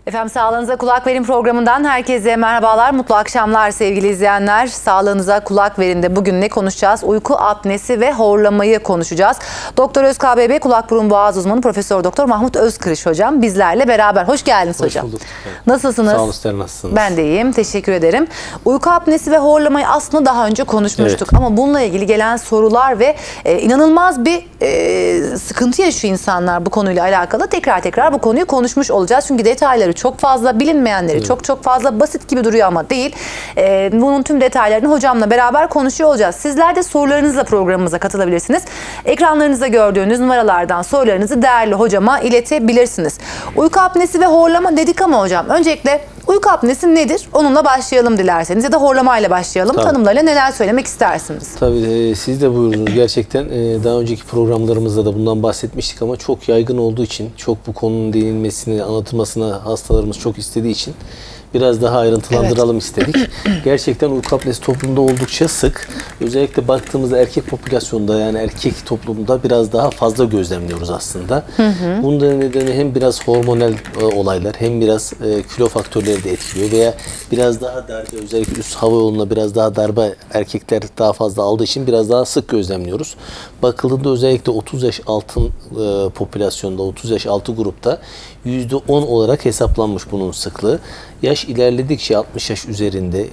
Efendim Sağlığınıza Kulak Verin programından herkese merhabalar, mutlu akşamlar sevgili izleyenler. Sağlığınıza kulak verin de bugün ne konuşacağız? Uyku apnesi ve horlamayı konuşacağız. Doktor ÖzKBB Kulak Burun Boğaz Uzmanı Profesör Doktor Mahmut Özkırış hocam bizlerle beraber. Hoş geldiniz hocam. Hoş bulduk. Nasılsınız? Sağ olun, sizler nasılsınız? Ben de iyiyim, teşekkür ederim. Uyku apnesi ve horlamayı aslında daha önce konuşmuştuk. Evet. Ama bununla ilgili gelen sorular ve inanılmaz bir sıkıntı yaşıyor insanlar bu konuyla alakalı. Tekrar bu konuyu konuşmuş olacağız. Çünkü detayları çok fazla, bilinmeyenleri çok fazla, basit gibi duruyor ama değil. Bunun tüm detaylarını hocamla beraber konuşuyor olacağız. Sizler de sorularınızla programımıza katılabilirsiniz. Ekranlarınızda gördüğünüz numaralardan sorularınızı değerli hocama iletebilirsiniz. Uyku apnesi ve horlama dedik ama hocam öncelikle uyku apnesi nedir? Onunla başlayalım dilerseniz ya da horlamayla başlayalım. Tabii. Tanımlarıyla neler söylemek istersiniz? Tabii siz de buyurdunuz. Gerçekten daha önceki programlarımızda da bundan bahsetmiştik ama çok yaygın olduğu için, çok bu konunun değinilmesini, anlatılmasını hastalarımız çok istediği için biraz daha ayrıntılandıralım istedik. Gerçekten uyku apnesi toplumda oldukça sık. Özellikle baktığımızda erkek popülasyonda, yani erkek toplumda biraz daha fazla gözlemliyoruz aslında. Bunun da nedeni hem biraz hormonal olaylar hem biraz kilo faktörleri de etkiliyor veya biraz daha darbe, özellikle üst hava yoluna biraz daha darbe erkekler daha fazla aldığı için biraz daha sık gözlemliyoruz. Bakıldığında özellikle 30 yaş altı popülasyonda, 30 yaş altı grupta %10 olarak hesaplanmış bunun sıklığı. Yaş ilerledikçe 60 yaş üzerinde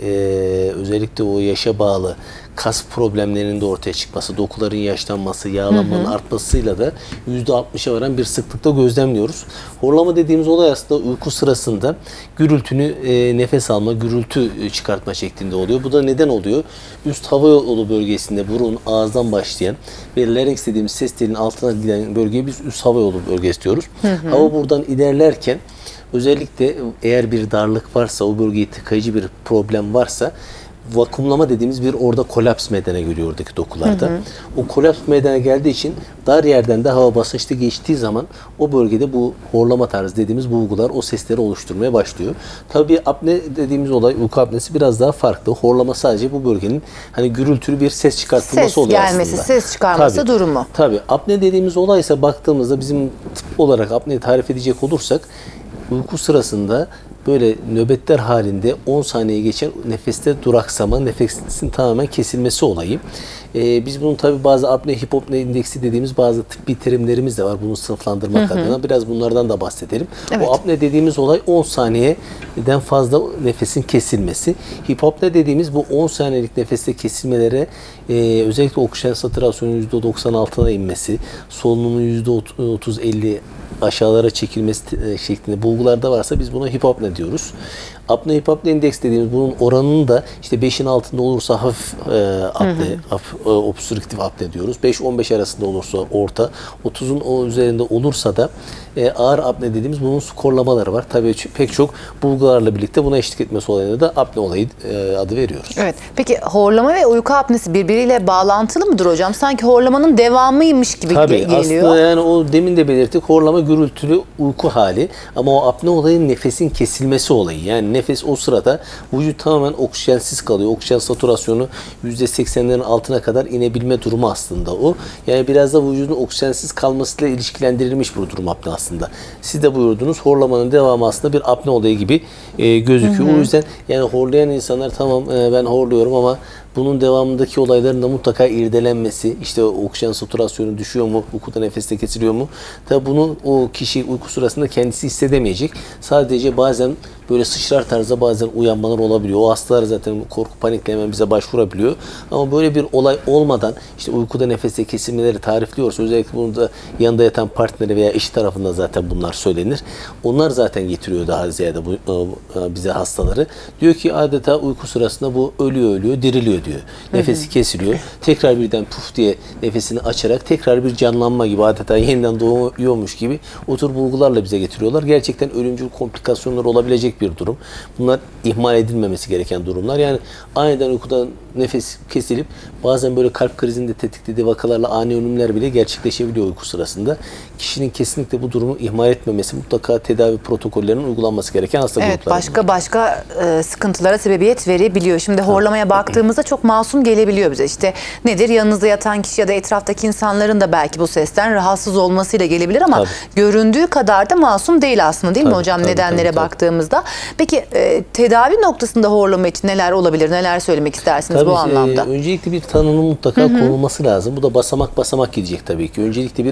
özellikle o yaşa bağlı kas problemlerinin de ortaya çıkması, dokuların yaşlanması, yağlanmanın artmasıyla da %60'a varan bir sıklıkta gözlemliyoruz. Horlama dediğimiz olay aslında uyku sırasında gürültünü nefes alma, gürültü çıkartma şeklinde oluyor. Bu da neden oluyor? Üst hava yolu bölgesinde burun, ağızdan başlayan ve larynx dediğimiz ses telinin altına giden bölgeye biz üst hava yolu bölgesi diyoruz. Hava buradan ilerlerken özellikle eğer bir darlık varsa, o bölgeye tıkayıcı bir problem varsa vakumlama dediğimiz bir orada kolaps meydana geliyor oradaki dokularda. O kolaps meydana geldiği için dar yerden de hava basınçlı geçtiği zaman o bölgede bu horlama tarzı dediğimiz bulgular o sesleri oluşturmaya başlıyor. Tabii apne dediğimiz olay, uyku apnesi biraz daha farklı. Horlama sadece bu bölgenin hani gürültülü bir ses çıkartılması oluyor Gelmesi, aslında. ses çıkarması durumu. Tabii. Apne dediğimiz olay ise baktığımızda bizim tıp olarak apneyi tarif edecek olursak uyku sırasında böyle nöbetler halinde 10 saniye geçen nefeste duraksama, nefesin tamamen kesilmesi olayı. Biz bunun tabi bazı apne, hipopne indeksi dediğimiz bazı tıbbi terimlerimiz de var bunu sınıflandırmak adına. Biraz bunlardan da bahsedelim. Evet. O apne dediğimiz olay 10 saniyeden fazla nefesin kesilmesi. Hipopne dediğimiz bu 10 saniyelik nefeste kesilmelere özellikle oksijen satürasyonunun %96'na inmesi, solunumun %30-50 aşağılara çekilmesi şeklinde bulgularda varsa biz buna hipopne diyoruz. Apne hipopne indeks dediğimiz bunun oranının da işte 5'in altında olursa hafif apne, obstrüktif apne diyoruz. 5-15 arasında olursa orta, 30'un o üzerinde olursa da ağır apne dediğimiz bunun skorlamaları var. Tabii pek çok bulgularla birlikte buna eşlik etmesi olayına da apne olayı adı veriyoruz. Evet. Peki horlama ve uyku apnesi birbiriyle bağlantılı mıdır hocam? Sanki horlamanın devamıymış gibi geliyor. Aslında yani o demin de belirttik, horlama gürültülü uyku hali ama o apne olayı nefesin kesilmesi olayı. Yani nefes o sırada vücut tamamen oksijensiz kalıyor. Oksijen satürasyonu %80'lerin altına kadar inebilme durumu aslında o. Yani biraz da vücudun oksijensiz kalmasıyla ilişkilendirilmiş bu durum apne aslında. Siz de buyurdunuz, horlamanın devamı aslında bir apne olayı gibi gözüküyor. O yüzden yani horlayan insanlar tamam ben horluyorum ama bunun devamındaki olayların da mutlaka irdelenmesi, işte oksijen satürasyonu düşüyor mu, uykuda nefeste kesiliyor mu? Tabi bunu o kişi uyku sırasında kendisi hissedemeyecek. Sadece bazen böyle sıçrar tarzda bazen uyanmalar olabiliyor. O hastalar zaten korku panikle hemen bize başvurabiliyor. Ama böyle bir olay olmadan işte uykuda nefeste kesilmeleri tarifliyorsa özellikle bunu da yanında yatan partneri veya eşi tarafından zaten bunlar söylenir. Onlar zaten getiriyor daha ziyade bize hastaları. Diyor ki adeta uyku sırasında bu ölüyor, diriliyor diyor. Nefesi kesiliyor. Tekrar birden puf diye nefesini açarak tekrar bir canlanma gibi adeta yeniden doğuyormuş gibi o tür bulgularla bize getiriyorlar. Gerçekten ölümcül komplikasyonlar olabilecek bir durum. Bunlar ihmal edilmemesi gereken durumlar. Yani aniden uykudan nefes kesilip bazen böyle kalp krizinde tetiklediği vakalarla ani ölümler bile gerçekleşebiliyor uyku sırasında. Kişinin kesinlikle bu durumu ihmal etmemesi, mutlaka tedavi protokollerinin uygulanması gereken hasta grupları. Evet, başka sıkıntılara sebebiyet verebiliyor. Şimdi horlamaya baktığımızda çok masum gelebiliyor bize. İşte nedir? Yanınızda yatan kişi ya da etraftaki insanların da belki bu sesten rahatsız olmasıyla gelebilir ama göründüğü kadar da masum değil aslında, değil mi hocam? Nedenlere baktığımızda. Peki tedavi noktasında horlama için neler olabilir? Neler söylemek istersiniz bu anlamda? Öncelikle bir tanının mutlaka konulması lazım. Bu da basamak basamak gidecek tabii ki. Öncelikle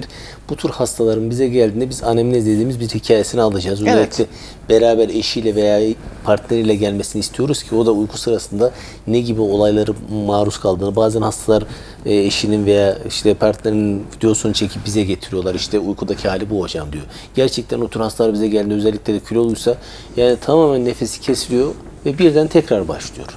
bu tür hastaların bize geldiğinde biz anemnez dediğimiz bir hikayesini alacağız. Özellikle beraber eşiyle veya partneriyle gelmesini istiyoruz ki o da uyku sırasında ne gibi olayları maruz kaldığını, bazen hastalar eşinin veya işte partnerinin videosunu çekip bize getiriyorlar. İşte uykudaki hali bu hocam diyor. Gerçekten o tür hastalar bize geldiğinde, özellikle de kiloluysa, yani tamamen nefesi kesiliyor ve birden tekrar başlıyor.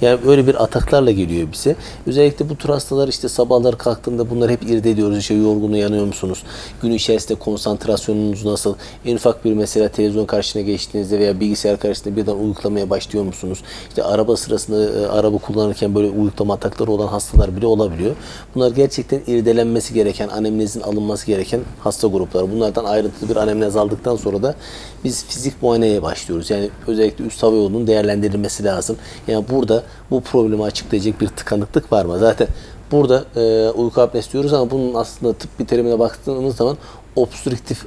Yani böyle bir ataklarla geliyor bize. Özellikle bu tür hastalar işte sabahları kalktığında bunları hep irdeliyoruz. İşte yorgun uyanıyor musunuz? Gün içerisinde konsantrasyonunuz nasıl? En ufak bir mesela televizyon karşısına geçtiğinizde veya bilgisayar karşısında birden uyuklamaya başlıyor musunuz? İşte araba sırasında araba kullanırken böyle uyuklama atakları olan hastalar bile olabiliyor. Bunlar gerçekten irdelenmesi gereken, anemnezin alınması gereken hasta grupları. Bunlardan ayrıntılı bir anemnez aldıktan sonra da biz fizik muayeneye başlıyoruz. Yani özellikle üst hava yolunun değerlendirilmesi lazım. Yani burada bu problemi açıklayacak bir tıkanıklık var mı? Zaten burada uyku apnesi diyoruz ama bunun aslında tıbbi terimine baktığımız zaman obstrüktif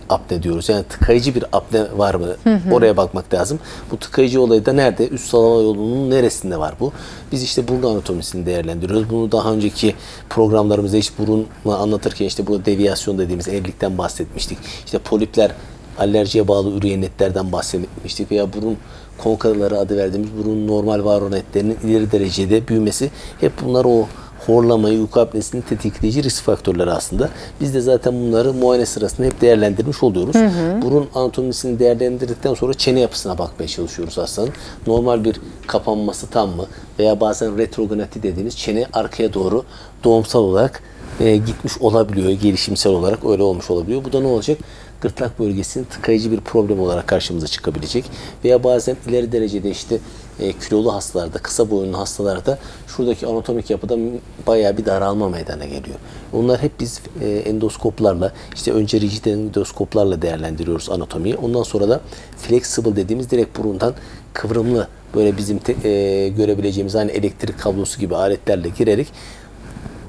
apne diyoruz. Yani tıkayıcı bir apne var mı? Oraya bakmak lazım. Bu tıkayıcı olayı da nerede? Üst hava yolunun neresinde var bu? Biz işte burun anatomisini değerlendiriyoruz. Bunu daha önceki programlarımızda hiç burunu anlatırken işte burada deviyasyon dediğimiz evlilikten bahsetmiştik. İşte polipler, alerjiye bağlı üreyen netlerden bahsetmiştik veya burun konkaları adı verdiğimiz burun normal var olan netlerinin ileri derecede büyümesi, hep bunlar o horlamayı, uyku apnesini tetikleyici risk faktörleri aslında. Biz de zaten bunları muayene sırasında hep değerlendirmiş oluyoruz. Burun anatomisini değerlendirdikten sonra çene yapısına bakmaya çalışıyoruz hastanın. Normal bir kapanması tam mı? Veya bazen retrogonati dediğimiz çene arkaya doğru doğumsal olarak gitmiş olabiliyor. Gelişimsel olarak öyle olmuş olabiliyor. Bu da ne olacak? Gırtlak bölgesinin tıkayıcı bir problem olarak karşımıza çıkabilecek. Veya bazen ileri derecede işte kilolu hastalarda, kısa boyunlu hastalarda şuradaki anatomik yapıda bayağı bir daralma meydana geliyor. Onlar hep biz endoskoplarla, işte önce rigid endoskoplarla değerlendiriyoruz anatomiyi. Ondan sonra da flexible dediğimiz direkt burundan kıvrımlı, böyle bizim görebileceğimiz aynı elektrik kablosu gibi aletlerle girerek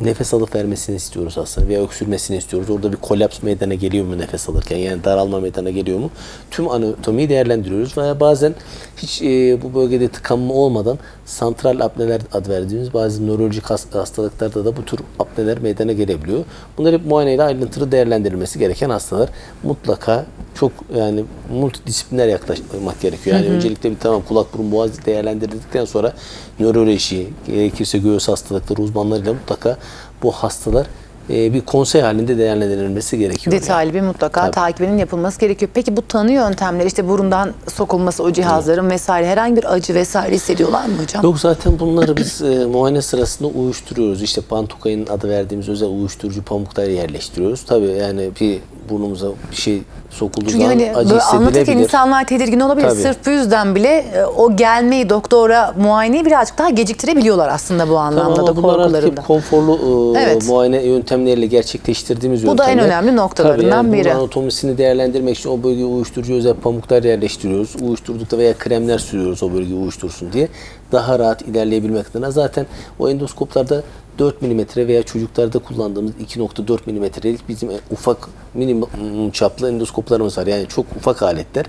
nefes alıp vermesini istiyoruz aslında veya öksürmesini istiyoruz. Orada bir kolaps meydana geliyor mu nefes alırken, yani daralma meydana geliyor mu? Tüm anatomiyi değerlendiriyoruz veya bazen hiç bu bölgede tıkanma olmadan santral apneler adı verdiğimiz bazı nörolojik hastalıklarda da bu tür apneler meydana gelebiliyor. Bunlar hep muayeneyle ayrıntılı değerlendirilmesi gereken hastalar. Mutlaka çok yani multidisipliner yaklaşmak gerekiyor. Yani öncelikle bir tamam kulak burun boğaz değerlendirildikten sonra nöroloji, gerekirse göğüs hastalıkları uzmanlarıyla mutlaka bu hastalar bir konsey halinde değerlendirilmesi gerekiyor. Detaylı bir mutlaka takibinin yapılması gerekiyor. Peki bu tanı yöntemleri, işte burundan sokulması o cihazların vesaire, herhangi bir acı vesaire hissediyorlar mı hocam? Yok, zaten bunları biz muayene sırasında uyuşturuyoruz. İşte Pantokain adı verdiğimiz özel uyuşturucu pamukları yerleştiriyoruz. Tabii yani bir burnumuza bir şey sokulduğu zaman hani acı hissedilebilir. Anlatırken insanlar tedirgin olabilir. Tabii. Sırf bu yüzden bile o gelmeyi, doktora muayeneyi birazcık daha geciktirebiliyorlar aslında bu anlamda da, bunlar artık korkularında. hep konforlu muayene yöntemleriyle gerçekleştirdiğimiz yöntemler. Bu da en önemli noktalarından biri. Burun anatomisini değerlendirmek için o bölgeye uyuşturucu özel pamuklar yerleştiriyoruz. Uyuşturdukta veya kremler sürüyoruz o bölgeyi uyuştursun diye. Daha rahat ilerleyebilmek adına. Zaten o endoskoplarda 4 mm veya çocuklarda kullandığımız 2.4 mm'lik bizim ufak minimum çaplı endoskoplarımız var. Yani çok ufak aletler.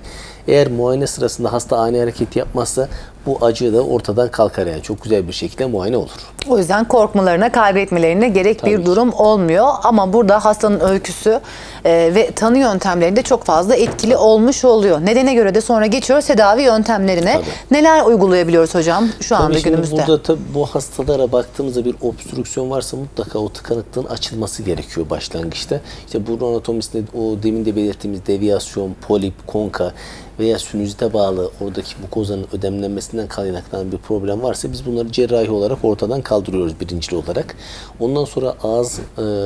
Eğer muayene sırasında hasta ani hareket yapmazsa bu acı da ortadan kalkar, yani çok güzel bir şekilde muayene olur. O yüzden korkmalarına, kaybetmelerine gerek bir durum olmuyor. Ama burada hastanın öyküsü ve tanı yöntemlerinde çok fazla etkili olmuş oluyor. Nedene göre de sonra geçiyoruz tedavi yöntemlerine. Neler uygulayabiliyoruz hocam şu anda günümüzde? Burada tabii bu hastalara baktığımızda bir obstrüksiyon varsa mutlaka o tıkanıklığın açılması gerekiyor başlangıçta. İşte burun anatomisinde o demin de belirttiğimiz deviyasyon, polip, konka veya sinüzite bağlı oradaki mukozanın ödemlenmesine nefesinden kaynaklanan bir problem varsa biz bunları cerrahi olarak ortadan kaldırıyoruz birincil olarak. Ondan sonra ağız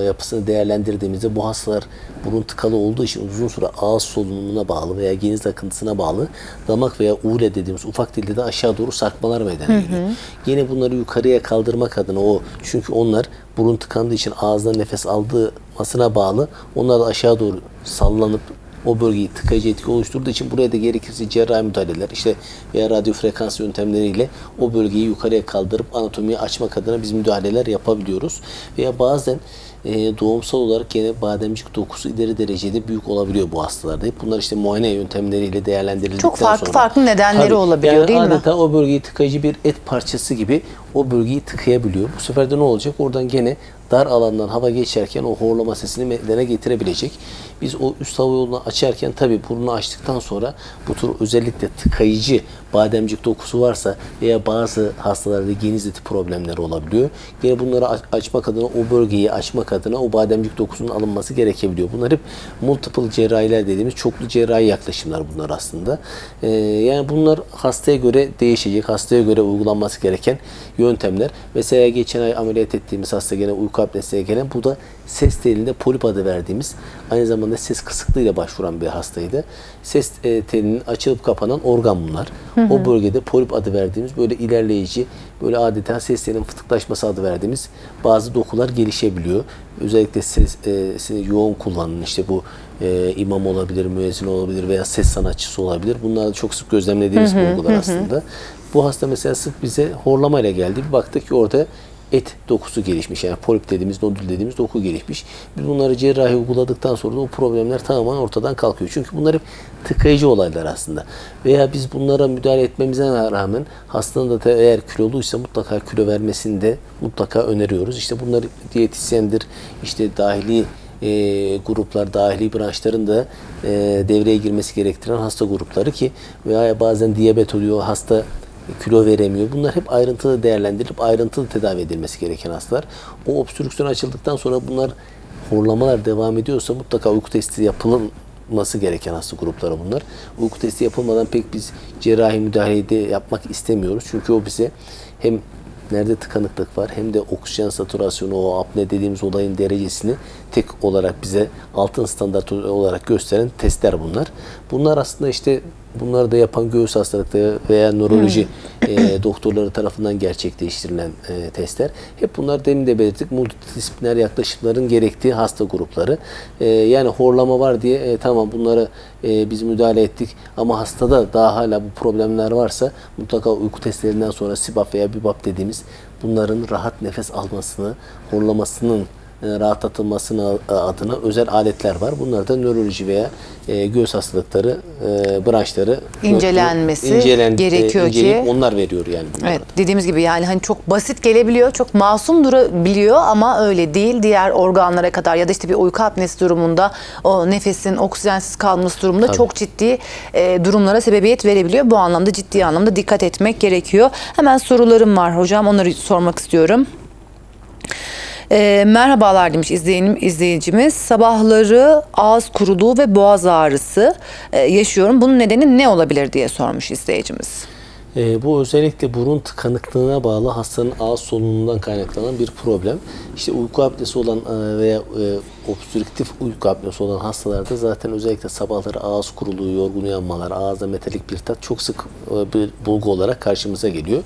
yapısını değerlendirdiğimizde bu hastalar burun tıkalı olduğu için uzun süre ağız solunumuna bağlı veya geniz akıntısına bağlı damak veya ure dediğimiz ufak dilde de aşağı doğru sarkmalar meydana geliyor. Yine bunları yukarıya kaldırmak adına çünkü onlar burun tıkandığı için ağızdan nefes almasına bağlı onlar da aşağı doğru sallanıp o bölgeyi tıkayıcı etki oluşturduğu için buraya da gerekirse cerrahi müdahaleler veya radyo frekans yöntemleriyle o bölgeyi yukarıya kaldırıp anatomiyi açmak adına biz müdahaleler yapabiliyoruz. Veya bazen doğumsal olarak gene bademcik dokusu ileri derecede büyük olabiliyor bu hastalarda. Hep bunlar muayene yöntemleriyle değerlendirildikten sonra. Çok farklı nedenleri olabiliyor değil mi? Adeta o bölgeyi tıkayıcı bir et parçası gibi o bölgeyi tıkayabiliyor. Bu sefer de ne olacak? Oradan gene dar alandan hava geçerken o horlama sesini meydana getirebilecek. Biz o üst hava yolunu açarken tabii burnunu açtıktan sonra bu tür özellikle tıkayıcı bademcik dokusu varsa veya bazı hastalarda geniz eti problemleri olabiliyor. Yine bunları açmak adına o bölgeyi açmak adına o bademcik dokusunun alınması gerekebiliyor. Bunlar hep multiple cerrahiler dediğimiz çoklu cerrahi yaklaşımlar bunlar aslında. Yani bunlar hastaya göre değişecek, hastaya göre uygulanması gereken yöntemler. Mesela geçen ay ameliyat ettiğimiz hasta gene uyku apnesiyle gelen, bu da ses telinde polip adı verdiğimiz, aynı zamanda ses kısıklığıyla başvuran bir hastaydı. Ses telinin açılıp kapanan organ bunlar. O bölgede polip adı verdiğimiz böyle ilerleyici, böyle adeta ses telinin fıtıklaşması adı verdiğimiz bazı dokular gelişebiliyor. Özellikle ses yoğun kullanılan bu imam olabilir, müezzin olabilir veya ses sanatçısı olabilir. Bunlar da çok sık gözlemlediğimiz bulgular aslında. Bu hasta mesela sık bize horlamayla geldi. Bir baktık ki orada et dokusu gelişmiş. Yani polip dediğimiz, nodül dediğimiz doku gelişmiş. Biz bunları cerrahi uyguladıktan sonra da o problemler tamamen ortadan kalkıyor. Çünkü bunlar hep tıkayıcı olaylar aslında. Veya biz bunlara müdahale etmemize rağmen hastanın da eğer kiloluysa mutlaka kilo vermesini de mutlaka öneriyoruz. Bunlar diyetisyendir, dahili gruplar, dahili branşların da devreye girmesi gerektiren hasta grupları ki veya bazen diyabet oluyor, hasta kilo veremiyor. Bunlar hep ayrıntılı değerlendirilip ayrıntılı tedavi edilmesi gereken hastalar. O obstrüksiyon açıldıktan sonra bunlar horlamalar devam ediyorsa mutlaka uyku testi yapılması gereken hasta grupları bunlar. Uyku testi yapılmadan pek biz cerrahi müdahaleyi de yapmak istemiyoruz. Çünkü o bize hem nerede tıkanıklık var hem de oksijen satürasyonu, o apne dediğimiz olayın derecesini tek olarak bize altın standart olarak gösteren testler bunlar. Bunlar aslında bunları da yapan göğüs hastalıkları veya nöroloji doktorları tarafından gerçekleştirilen testler. Hep bunlar demin de belirttik multidisipliner yaklaşımların gerektiği hasta grupları. Yani horlama var diye tamam bunları biz müdahale ettik ama hastada daha hala bu problemler varsa mutlaka uyku testlerinden sonra SİBAP veya BİBAP dediğimiz bunların rahat nefes almasını, horlamasının rahatlatılmasına adına özel aletler var. Bunlar da nöroloji veya göğüs hastalıkları branşları incelenmesi gerekiyor ki onlar veriyor yani. Evet, dediğimiz gibi yani hani çok basit gelebiliyor, çok masum durabiliyor ama öyle değil. Diğer organlara kadar ya da bir uyku apnesi durumunda o nefesin oksijensiz kalması durumunda çok ciddi durumlara sebebiyet verebiliyor. Bu anlamda ciddi anlamda dikkat etmek gerekiyor. Hemen sorularım var hocam, onları sormak istiyorum. Merhabalar demiş izleyicimiz. Sabahları ağız kuruluğu ve boğaz ağrısı yaşıyorum. Bunun nedeni ne olabilir diye sormuş izleyicimiz. Bu özellikle burun tıkanıklığına bağlı hastanın ağız solunumundan kaynaklanan bir problem. Uyku apnesi olan veya obstrüktif uyku apnesi olan hastalarda zaten özellikle sabahları ağız kuruluğu, yorgun uyanmalar, ağızda metalik bir tat çok sık bir bulgu olarak karşımıza geliyor.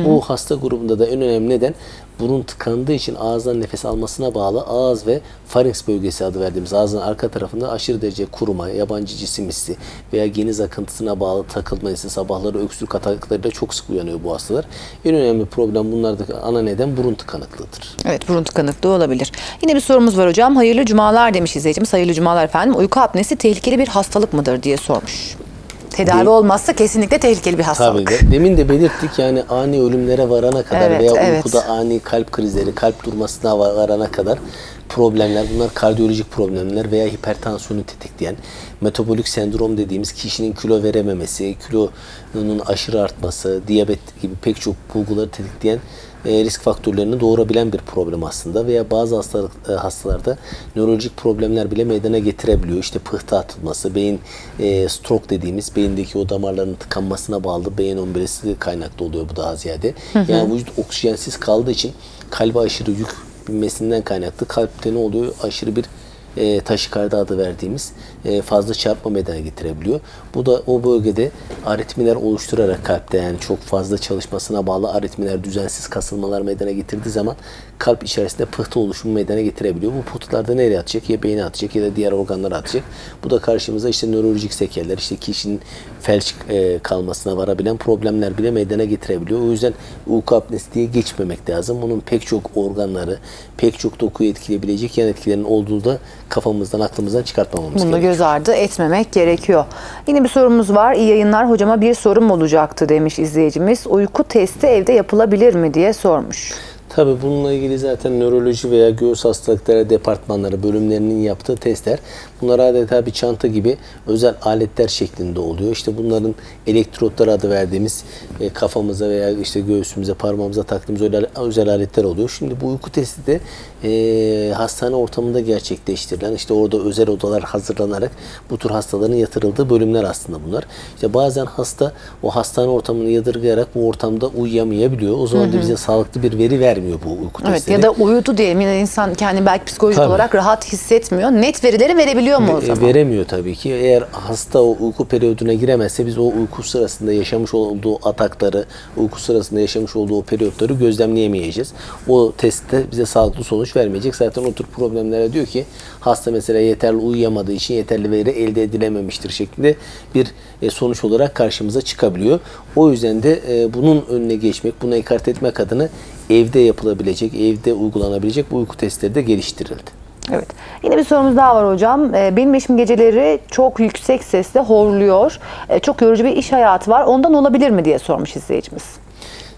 Bu hasta grubunda da en önemli neden burun tıkandığı için ağızdan nefes almasına bağlı ağız ve farinks bölgesi adı verdiğimiz ağzın arka tarafında aşırı derece kuruma, yabancı cisim hissi veya geniz akıntısına bağlı takılma hissi, sabahları öksürük ataklarıyla çok sık uyanıyor bu hastalar. En önemli problem bunlardaki ana neden burun tıkanıklığıdır. Evet, burun tıkanıklığı olabilir. Yine bir sorumuz var hocam. Hayırlı cumalar demiş izleyicimiz. Hayırlı cumalar efendim. Uyku apnesi tehlikeli bir hastalık mıdır diye sormuş. Tedavi olmazsa kesinlikle tehlikeli bir hastalık. Tabii de. Demin de belirttik yani ani ölümlere varana kadar veya uykuda ani kalp krizleri, kalp durmasına varana kadar problemler, bunlar kardiyolojik problemler veya hipertansiyonu tetikleyen, metabolik sendrom dediğimiz kişinin kilo verememesi, kilonun aşırı artması, diyabet gibi pek çok bulguları tetikleyen risk faktörlerini doğurabilen bir problem aslında veya bazı hastalarda nörolojik problemler bile meydana getirebiliyor. İşte pıhtı atılması, beyin stroke dediğimiz beyindeki o damarların tıkanmasına bağlı beyin omurisi kaynaklı oluyor bu daha ziyade. Yani vücut oksijensiz kaldığı için kalbe aşırı yük binmesinden kaynaklı kalpte ne oluyor? Aşırı bir taşikardi adı verdiğimiz fazla çarpma meydana getirebiliyor. Bu da o bölgede aritmiler oluşturarak kalpte yani çok fazla çalışmasına bağlı aritmiler, düzensiz kasılmalar meydana getirdiği zaman kalp içerisinde pıhtı oluşumu meydana getirebiliyor. Bu pıhtılar da nereye atacak? Ya beyine atacak ya da diğer organlara atacak. Bu da karşımıza işte nörolojik sekeller, işte kişinin felç kalmasına varabilen problemler bile meydana getirebiliyor. O yüzden uyku apnesi diye geçmemek lazım. Bunun pek çok organları, pek çok dokuyu etkileyebilecek yan etkilerin olduğu da kafamızdan, aklımızdan çıkartmamamız Bunu gerekiyor. göz ardı etmemek gerekiyor. Yine bir sorumuz var. İyi yayınlar. Hocama bir sorum olacaktı demiş izleyicimiz. Uyku testi evde yapılabilir mi diye sormuş. Tabii bununla ilgili zaten nöroloji veya göğüs hastalıkları departmanları bölümlerinin yaptığı testler bunlar adeta bir çanta gibi özel aletler şeklinde oluyor. İşte bunların elektrotlar adı verdiğimiz kafamıza veya işte göğsümüze, parmağımıza taktığımız özel aletler oluyor. Şimdi bu uyku testi de hastane ortamında gerçekleştirilen işte orada özel odalar hazırlanarak bu tür hastaların yatırıldığı bölümler aslında bunlar. İşte bazen hasta o hastane ortamını yadırgayarak bu ortamda uyuyamayabiliyor. O zaman da bize sağlıklı bir veri vermiyor bu uyku testleri. Ya da uyudu diyelim. Yine insan kendini belki psikolojik Tabii. olarak rahat hissetmiyor. Net verileri verebiliyor mu o zaman? Veremiyor tabii ki. Eğer hasta o uyku periyoduna giremezse biz o uyku sırasında yaşamış olduğu atakları, uyku sırasında yaşamış olduğu o periyotları gözlemleyemeyeceğiz. O testte bize sağlıklı sonuç vermeyecek. Zaten o tür problemlere diyor ki hasta mesela yeterli uyuyamadığı için yeterli veri elde edilememiştir şeklinde bir sonuç olarak karşımıza çıkabiliyor. O yüzden de bunun önüne geçmek, bunu ekart etmek adına evde yapılabilecek, evde uygulanabilecek bu uyku testleri de geliştirildi. Evet. Yine bir sorumuz daha var hocam. Benim eşim geceleri çok yüksek sesle horluyor. Çok yorucu bir iş hayatı var. Ondan olabilir mi diye sormuş izleyicimiz.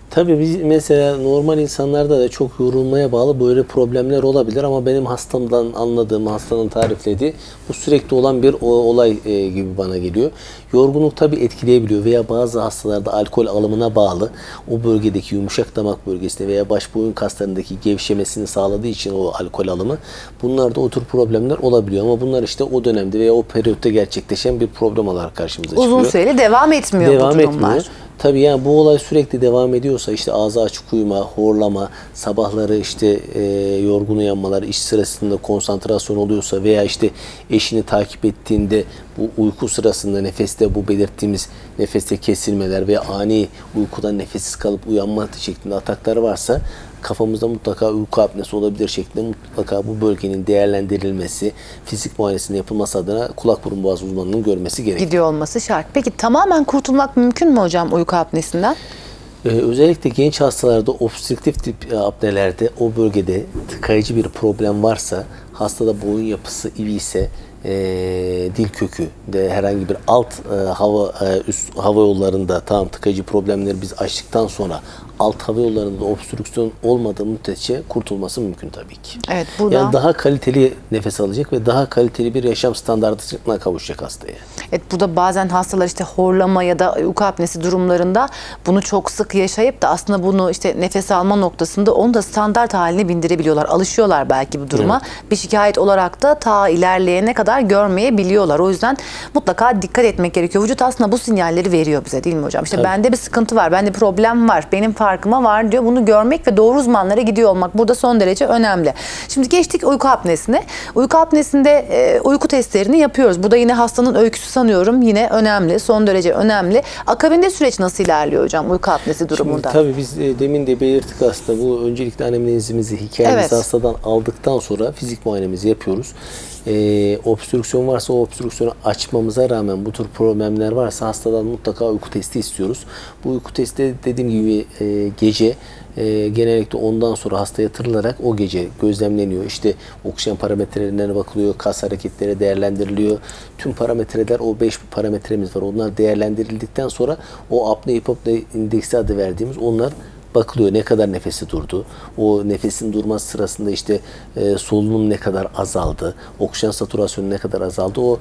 Tabii biz mesela normal insanlarda da çok yorulmaya bağlı böyle problemler olabilir ama benim hastamdan anladığım, hastanın tariflediği bu sürekli olan bir olay gibi bana geliyor. Yorgunluk tabii etkileyebiliyor veya bazı hastalarda alkol alımına bağlı o bölgedeki yumuşak damak bölgesinde veya baş boyun kaslarındaki gevşemesini sağladığı için o alkol alımı bunlarda o tür problemler olabiliyor ama bunlar işte o dönemde veya o periyotta gerçekleşen bir problem olarak karşımıza çıkıyor. Uzun süreli devam etmiyor bu durumlar. Etmiyor. Tabii yani bu olay sürekli devam ediyorsa işte ağzı açık uyuma, horlama, sabahları işte yorgun uyanmalar, iş sırasında konsantrasyon oluyorsa veya işte eşini takip ettiğinde bu uyku sırasında nefeste bu belirttiğimiz nefeste kesilmeler veya ani uykudan nefessiz kalıp uyanma şeklinde ataklar varsa kafamızda mutlaka uyku apnesi olabilir şeklinde mutlaka bu bölgenin değerlendirilmesi, fizik muayenesinin yapılması adına kulak burun boğaz uzmanının görmesi gerekiyor. Gidiyor olması şart. Peki tamamen kurtulmak mümkün mü hocam uyku apnesinden? Özellikle genç hastalarda obstrüktif tip apnelerde o bölgede tıkayıcı bir problem varsa, hastada boyun yapısı iyi ise, dil kökü de herhangi bir alt üst hava yollarında tam tıkayıcı problemleri biz açtıktan sonra alt hava yollarında obstrüksiyon olmadığı müddetçe kurtulması mümkün tabii ki. Evet, burada Yani daha kaliteli nefes alacak ve daha kaliteli bir yaşam standartına kavuşacak hastaya. Evet, bu da bazen hastalar işte horlama ya da uyku apnesi durumlarında bunu çok sık yaşayıp da aslında bunu işte nefes alma noktasında onu da standart haline bindirebiliyorlar. Alışıyorlar belki bu duruma. Evet. Bir şikayet olarak da ta ilerleyene kadar görmeyebiliyorlar. O yüzden mutlaka dikkat etmek gerekiyor. Vücut aslında bu sinyalleri veriyor bize, değil mi hocam? İşte bende bir sıkıntı var, bende problem var, benim farkıma var diyor. Bunu görmek ve doğru uzmanlara gidiyor olmak burada son derece önemli. Şimdi geçtik uyku apnesine. Uyku apnesinde uyku testlerini yapıyoruz. Bu da yine hastanın öyküsü sanıyorum yine önemli. Son derece önemli. Akabinde süreç nasıl ilerliyor hocam uyku apnesi durumunda? Şimdi, tabii biz demin de belirttik aslında bu öncelikle anamnezimizi, hikayemizi hastadan aldıktan sonra fizik muayenemizi yapıyoruz. Obstrüksiyon varsa o obstrüksiyonu açmamıza rağmen bu tür problemler varsa hastadan mutlaka uyku testi istiyoruz. Bu uyku testi dediğim gibi gece genellikle ondan sonra hasta yatırılarak o gece gözlemleniyor. İşte oksijen parametrelerine bakılıyor, kas hareketleri değerlendiriliyor. Tüm parametreler, o 5 parametremiz var. Onlar değerlendirildikten sonra o apne-hipopne indeksi adı verdiğimiz onlar bakılıyor. Ne kadar nefesi durdu, o nefesin durması sırasında işte solunum ne kadar azaldı, oksijen satürasyonu ne kadar azaldı, o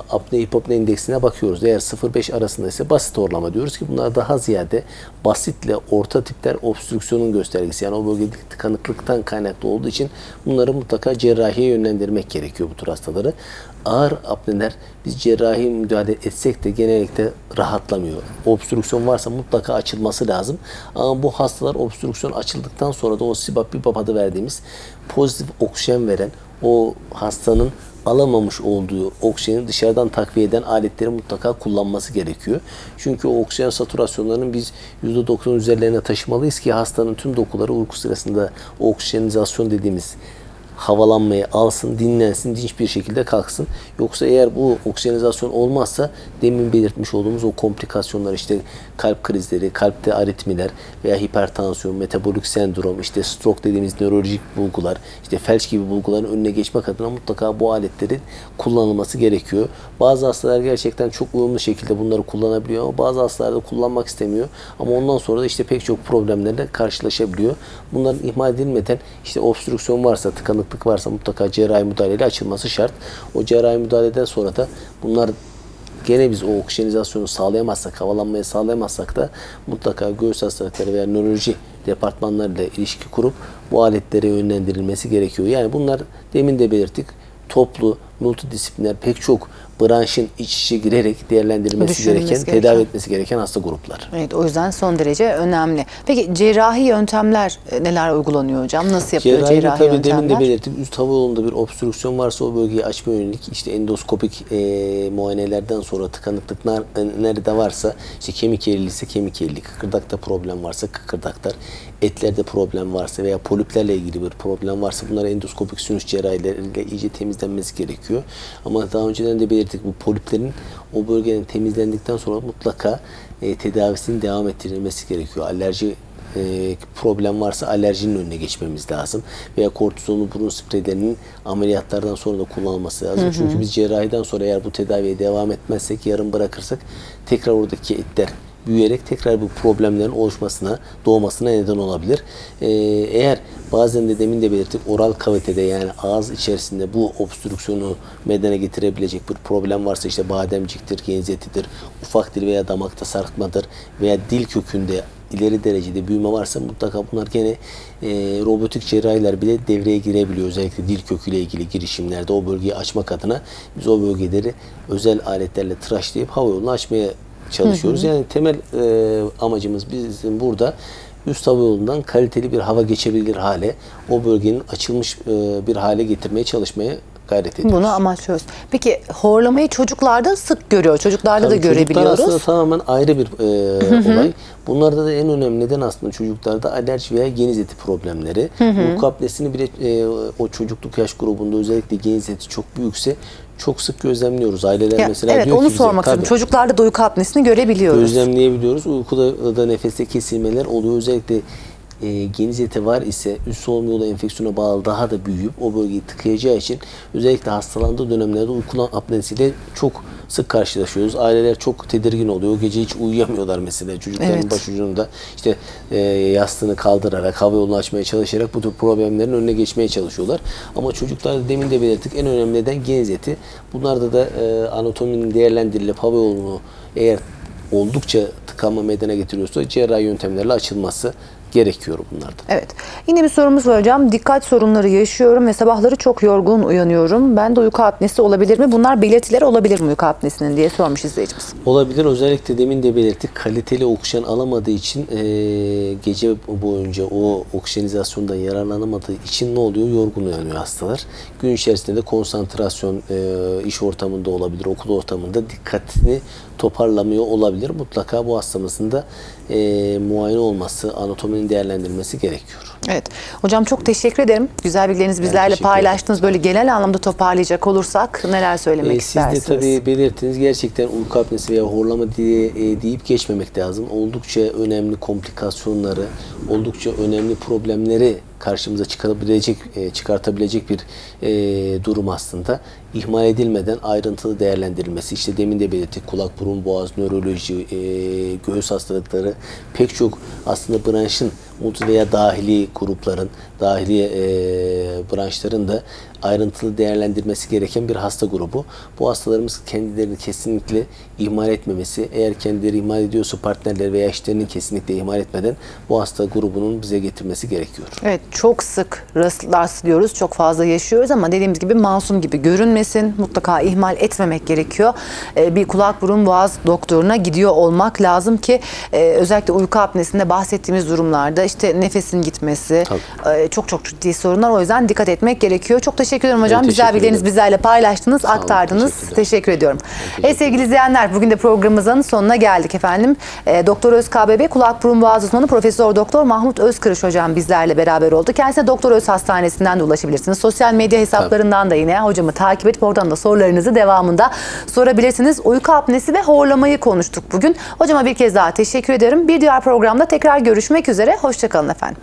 apne hipopne indeksine bakıyoruz. Eğer 0-5 arasında ise basit horlama diyoruz ki bunlar daha ziyade basitle orta tipler obstrüksiyonun göstergesi. Yani o bölgedeki tıkanıklıktan kaynaklı olduğu için bunları mutlaka cerrahiye yönlendirmek gerekiyor bu tür hastaları. Ağır apneler biz cerrahi müdahale etsek de genellikle rahatlamıyor. Obstrüksiyon varsa mutlaka açılması lazım. Ama bu hastalar obstrüksiyon açıldıktan sonra da o CPAP, BiPAP adı verdiğimiz pozitif oksijen veren o hastanın alamamış olduğu oksijeni dışarıdan takviye eden aletleri mutlaka kullanması gerekiyor. Çünkü o oksijen satürasyonlarının biz %90 üzerlerine taşımalıyız ki hastanın tüm dokuları uyku sırasında o oksijenizasyon dediğimiz havalanmayı alsın, dinlensin, dinç bir şekilde kalksın. Yoksa eğer bu oksijenizasyon olmazsa demin belirtmiş olduğumuz o komplikasyonlar işte kalp krizleri, kalpte aritmiler veya hipertansiyon, metabolik sendrom, işte stroke dediğimiz nörolojik bulgular, işte felç gibi bulguların önüne geçmek adına mutlaka bu aletlerin kullanılması gerekiyor. Bazı hastalar gerçekten çok uyumlu şekilde bunları kullanabiliyor ama bazı hastalar da kullanmak istemiyor. Ama ondan sonra da işte pek çok problemlerle karşılaşabiliyor. Bunların ihmal edilmeden işte obstrüksiyon varsa, tıkanıklık varsa mutlaka cerrahi müdahaleyle açılması şart. O cerrahi müdahaleden sonra da bunlar gene biz o oksijenizasyonu sağlayamazsak, havalanmayı sağlayamazsak da mutlaka göğüs hastalıkları veya nöroloji departmanlarıyla ilişki kurup bu aletlere yönlendirilmesi gerekiyor. Yani bunlar demin de belirttik. Toplu, multidisipliner pek çok branşın iç içe girerek değerlendirilmesi gereken, tedavi etmesi gereken hasta gruplar. Evet, o yüzden son derece önemli. Peki cerrahi yöntemler neler uygulanıyor hocam? Nasıl yapıyor cerrahi yöntemler? Demin de belirttik. Üst hava yolunda bir obstrüksiyon varsa o bölgeyi açma yönelik işte endoskopik muayenelerden sonra tıkanıklıklar nerede varsa işte kemik eğriliği ise kemik eğriliği, kıkırdakta problem varsa kıkırdaklar, etlerde problem varsa veya poliplerle ilgili bir problem varsa bunlar endoskopik sinüs cerrahileriyle iyice temizlenmesi gerekiyor. Ama daha önceden de belirttik bu poliplerin o bölgenin temizlendikten sonra mutlaka tedavisinin devam ettirilmesi gerekiyor. Alerji problem varsa alerjinin önüne geçmemiz lazım. Veya kortizonlu burun spreylerinin ameliyatlardan sonra da kullanılması lazım. Çünkü biz cerrahiden sonra eğer bu tedaviye devam etmezsek, yarım bırakırsak tekrar oradaki etler büyüyerek tekrar bu problemlerin oluşmasına, doğmasına neden olabilir. Eğer bazen de demin de belirttik oral kavitede yani ağız içerisinde bu obstrüksiyonu meydana getirebilecek bir problem varsa işte bademciktir, genzetidir, ufak dil veya damakta sarkmadır veya dil kökünde ileri derecede büyüme varsa mutlaka bunlar gene robotik cerrahiler bile devreye girebiliyor. Özellikle dil köküyle ilgili girişimlerde o bölgeyi açmak adına biz o bölgeleri özel aletlerle tıraşlayıp hava yolunu açmaya çalışıyoruz. Yani temel amacımız bizim burada üst hava yolundan kaliteli bir hava geçebilir hale, o bölgenin açılmış bir hale getirmeye çalışmaya gayret ediyoruz. Bunu amaçlıyoruz. Peki horlamayı çocuklarda sık görüyor. Çocuklarda da görebiliyoruz. Çocuklar aslında tamamen ayrı bir olay. Bunlarda da en önemli neden aslında çocuklarda alerji veya geniz eti problemleri. Uyku apnesini bile o çocukluk yaş grubunda özellikle geniz eti çok büyükse çok sık gözlemliyoruz. Aileler mesela evet, diyor ki onu bize, sormak istiyorum. Çocuklarda da uyku apnesini görebiliyoruz. Gözlemleyebiliyoruz. Uykuda da nefeste kesilmeler oluyor. Özellikle geniz eti var ise üst solunum yolu enfeksiyona bağlı daha da büyüyüp o bölgeyi tıkayacağı için özellikle hastalandığı dönemlerde uyku apnesiyle çok sık karşılaşıyoruz. Aileler çok tedirgin oluyor. O gece hiç uyuyamıyorlar mesela. Çocukların başucunda işte yastığını kaldırarak, hava yolunu açmaya çalışarak bu tür problemlerin önüne geçmeye çalışıyorlar. Ama çocuklarda demin de belirttik en önemli neden geniz eti. Bunlarda da anatominin değerlendirilip hava yolunu eğer oldukça tıkanma meydana getiriyorsa cerrahi yöntemlerle açılması gerekiyor bunlarda. Evet. Yine bir sorumuz var hocam. Dikkat sorunları yaşıyorum ve sabahları çok yorgun uyanıyorum. Ben de uyku apnesi olabilir mi? Bunlar belirtileri olabilir mi uyku apnesinin diye sormuş izleyicimiz. Olabilir. Özellikle demin de belirttik. Kaliteli oksijen alamadığı için gece boyunca o oksijenizasyondan yararlanamadığı için ne oluyor? Yorgun uyanıyor hastalar. Gün içerisinde de konsantrasyon iş ortamında olabilir, okul ortamında dikkatini toparlamıyor olabilir. Mutlaka bu hastamızın da muayene olması, anatominin değerlendirilmesi gerekiyor. Evet. Hocam çok teşekkür ederim. Güzel bilgilerinizi bizlerle paylaştınız. Böyle genel anlamda toparlayacak olursak neler söylemek istersiniz? Siz de tabii belirttiniz. Gerçekten uyku apnesi veya horlama deyip geçmemek lazım. Oldukça önemli komplikasyonları, oldukça önemli problemleri karşımıza çıkartabilecek bir durum aslında. İhmal edilmeden ayrıntılı değerlendirilmesi. İşte demin de belirttik kulak, burun, boğaz, nöroloji, göğüs hastalıkları pek çok aslında branşın multi veya dahili grupların, dahili branşların da ayrıntılı değerlendirmesi gereken bir hasta grubu. Bu hastalarımız kendilerini kesinlikle ihmal etmemesi, eğer kendileri ihmal ediyorsa partnerler veya eşlerinin kesinlikle ihmal etmeden bu hasta grubunun bize getirmesi gerekiyor. Evet, çok sık rastlıyoruz, çok fazla yaşıyoruz ama dediğimiz gibi masum gibi görünmesin, mutlaka ihmal etmemek gerekiyor. Bir kulak burun boğaz doktoruna gidiyor olmak lazım ki özellikle uyku apnesinde bahsettiğimiz durumlarda işte nefesin gitmesi, çok ciddi sorunlar, o yüzden dikkat etmek gerekiyor. Çok teşekkür ederim hocam. Evet, Güzel bilgilerinizi bizlerle paylaştınız, Sağ olun, aktardınız. Teşekkür ediyorum. Teşekkür Sevgili izleyenler, bugün de programımızın sonuna geldik efendim. Doktor Öz KBB Kulak Burun Boğaz uzmanı Profesör Doktor Mahmut Özkırış hocam bizlerle beraber oldu. Kendisine Doktor Öz Hastanesi'nden de ulaşabilirsiniz. Sosyal medya hesaplarından da yine hocamı takip edip oradan da sorularınızı devamında sorabilirsiniz. Uyku apnesi ve horlamayı konuştuk bugün. Hocama bir kez daha teşekkür ederim. Bir diğer programda tekrar görüşmek üzere. Hoşça kalın efendim.